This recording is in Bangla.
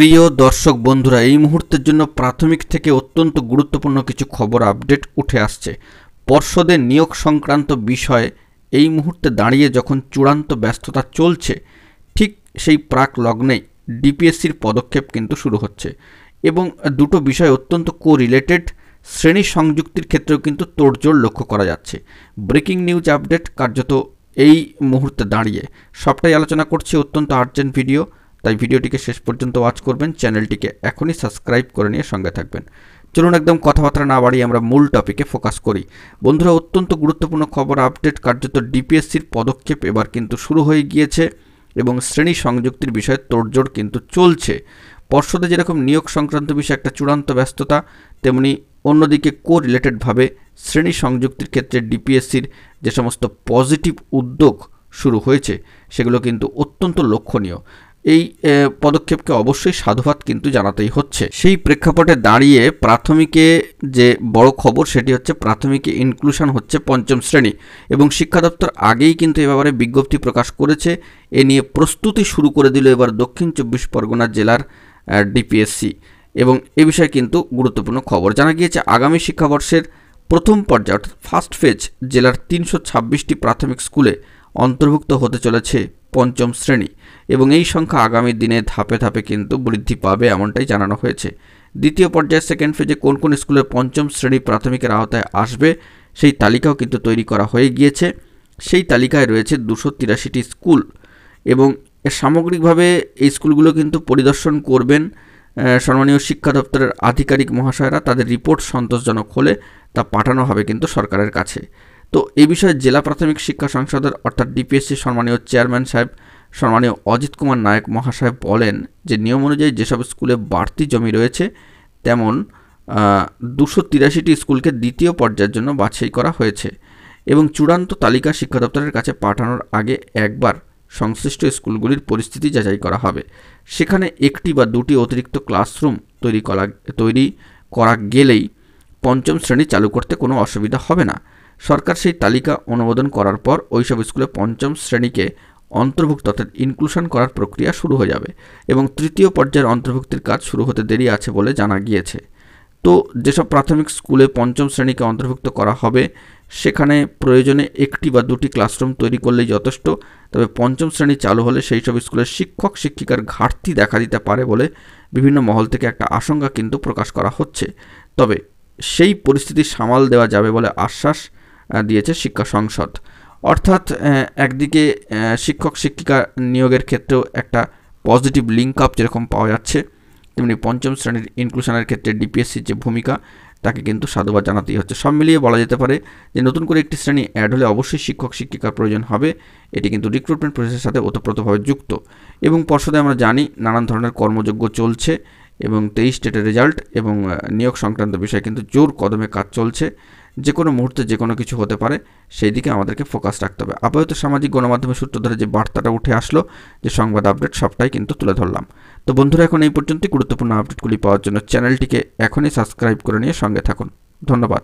প্রিয় দর্শক বন্ধুরা, এই মুহূর্তের জন্য প্রাথমিক থেকে অত্যন্ত গুরুত্বপূর্ণ কিছু খবর আপডেট উঠে আসছে। পর্ষদের নিয়োগ সংক্রান্ত বিষয়ে এই মুহূর্তে দাঁড়িয়ে যখন চূড়ান্ত ব্যস্ততা চলছে, ঠিক সেই প্রাক লগ্নেই ডিপিএসসির পদক্ষেপ কিন্তু শুরু হচ্ছে এবং দুটো বিষয় অত্যন্ত কোরিলেটেড। শ্রেণী সংযুক্তির ক্ষেত্রেও কিন্তু তোড়জোড় লক্ষ্য করা যাচ্ছে। ব্রেকিং নিউজ আপডেট কার্যত এই মুহূর্তে দাঁড়িয়ে সবটাই আলোচনা করছি, অত্যন্ত আর্জেন্ট ভিডিও, তাই ভিডিওটিকে শেষ পর্যন্ত ওয়াচ করবেন। চ্যানেলটিকে এখনই সাবস্ক্রাইব করে নিয়ে সঙ্গে থাকবেন। চলুন একদম কথাবার্তা না বাড়িয়ে আমরা মূল টপিকে ফোকাস করি। বন্ধুরা, অত্যন্ত গুরুত্বপূর্ণ খবর আপডেট, কার্যত ডিপিএসসির পদক্ষেপ এবার কিন্তু শুরু হয়ে গিয়েছে এবং শ্রেণী সংযুক্তির বিষয়ে তোড়জোড় কিন্তু চলছে। পর্ষদে যেরকম নিয়োগ সংক্রান্ত বিষয়ে একটা চূড়ান্ত ব্যস্ততা, তেমনি অন্যদিকে কোরিলেটেডভাবে শ্রেণী সংযুক্তির ক্ষেত্রে ডিপিএসসির যে সমস্ত পজিটিভ উদ্যোগ শুরু হয়েছে সেগুলো কিন্তু অত্যন্ত লক্ষণীয়। এই পদক্ষেপকে অবশ্যই সাধুবাদ কিন্তু জানাতেই হচ্ছে। সেই প্রেক্ষাপটে দাঁড়িয়ে প্রাথমিকে যে বড় খবর সেটি হচ্ছে প্রাথমিকে ইনক্লুশন হচ্ছে পঞ্চম শ্রেণী এবং শিক্ষা দপ্তর আগেই কিন্তু এ ব্যাপারে বিজ্ঞপ্তি প্রকাশ করেছে। এ নিয়ে প্রস্তুতি শুরু করে দিল এবার দক্ষিণ চব্বিশ পরগনা জেলার ডিপিএসসি এবং এ বিষয়ে কিন্তু গুরুত্বপূর্ণ খবর। জানা গিয়েছে আগামী শিক্ষাবর্ষের প্রথম পর্যায়ে অর্থাৎ ফার্স্ট ফেজ জেলার 326টি প্রাথমিক স্কুলে অন্তর্ভুক্ত হতে চলেছে পঞ্চম শ্রেণী এবং এই সংখ্যা আগামী দিনে ধাপে ধাপে কিন্তু বৃদ্ধি পাবে, এমনটাই জানানো হয়েছে। দ্বিতীয় পর্যায়ে সেকেন্ড ফেজে কোন কোন স্কুলে পঞ্চম শ্রেণী প্রাথমিকের আওতায় আসবে সেই তালিকাও কিন্তু তৈরি করা হয়ে গিয়েছে। সেই তালিকায় রয়েছে 283টি স্কুল এবং সামগ্রিকভাবে এই স্কুলগুলো কিন্তু পরিদর্শন করবেন সম্মানীয় শিক্ষা দপ্তরের আধিকারিক মহাশয়রা। তাদের রিপোর্ট সন্তোষজনক হলে তা পাঠানো হবে কিন্তু সরকারের কাছে। তো এই বিষয়ে জেলা প্রাথমিক শিক্ষা সংসদের অর্থাৎ ডিপিএসসি সম্মানীয় চেয়ারম্যান সাহেব সম্মানীয় অজিত কুমার নায়ক মহাশয় বলেন যে নিয়ম অনুযায়ী যেসব স্কুলে বাড়তি জমি রয়েছে তেমন 283টি স্কুলকে দ্বিতীয় পর্যায়ের জন্য বাছাই করা হয়েছে এবং চূড়ান্ত তালিকা শিক্ষা দপ্তরের কাছে পাঠানোর আগে একবার সংশ্লিষ্ট স্কুলগুলির পরিস্থিতি যাচাই করা হবে। সেখানে একটি বা দুটি অতিরিক্ত ক্লাসরুম তৈরি করা গেলেই পঞ্চম শ্রেণী চালু করতে কোনো অসুবিধা হবে না। সরকার সেই তালিকা অনুমোদন করার পর ওইসব স্কুলে পঞ্চম শ্রেণীকে অন্তর্ভুক্ত অর্থাৎ ইনক্লুশন করার প্রক্রিয়া শুরু হয়ে যাবে এবং তৃতীয় পর্যায়ের অন্তর্ভুক্তির কাজ শুরু হতে দেরি আছে বলে জানা গিয়েছে। তো যেসব প্রাথমিক স্কুলে পঞ্চম শ্রেণীকে অন্তর্ভুক্ত করা হবে সেখানে প্রয়োজনে একটি বা দুটি ক্লাসরুম তৈরি করলেই যথেষ্ট। তবে পঞ্চম শ্রেণী চালু হলে সেই সব স্কুলের শিক্ষক শিক্ষিকার ঘাটতি দেখা দিতে পারে বলে বিভিন্ন মহল থেকে একটা আশঙ্কা কিন্তু প্রকাশ করা হচ্ছে। তবে সেই পরিস্থিতি সামাল দেওয়া যাবে বলে আশ্বাস দিয়েছে শিক্ষা সংসদ। অর্থাৎ একদিকে শিক্ষক শিক্ষিকা নিয়োগের ক্ষেত্রেও একটা পজিটিভ লিঙ্ক আপ যেরকম পাওয়া যাচ্ছে, তেমনি পঞ্চম শ্রেণীর ইনক্লুশনের ক্ষেত্রে ডিপিএসসির যে ভূমিকা তাকে কিন্তু সাধুবাদ জানাতেই হচ্ছে। সব মিলিয়ে বলা যেতে পারে যে নতুন করে একটি শ্রেণী অ্যাড হলে অবশ্যই শিক্ষক শিক্ষিকার প্রয়োজন হবে। এটি কিন্তু রিক্রুটমেন্ট প্রসেসের সাথে ওতপ্রোতভাবে যুক্ত এবং পর্ষদে আমরা জানি নানান ধরনের কর্মযজ্ঞ চলছে এবং 23 স্টেটের রেজাল্ট এবং নিয়োগ সংক্রান্ত বিষয়ে কিন্তু জোর কদমে কাজ চলছে। যে কোনো মুহূর্তে যে কোনো কিছু হতে পারে, সেই দিকে আমাদেরকে ফোকাস রাখতে হবে। আপাতত সামাজিক গণমাধ্যমের সূত্র ধরে যে বার্তাটা উঠে আসলো, যে সংবাদ আপডেট, সবটাই কিন্তু তুলে ধরলাম। তো বন্ধুরা, এখন এই পর্যন্তই। গুরুত্বপূর্ণ আপডেটগুলি পাওয়ার জন্য চ্যানেলটিকে এখনই সাবস্ক্রাইব করে নিয়ে সঙ্গে থাকুন। ধন্যবাদ।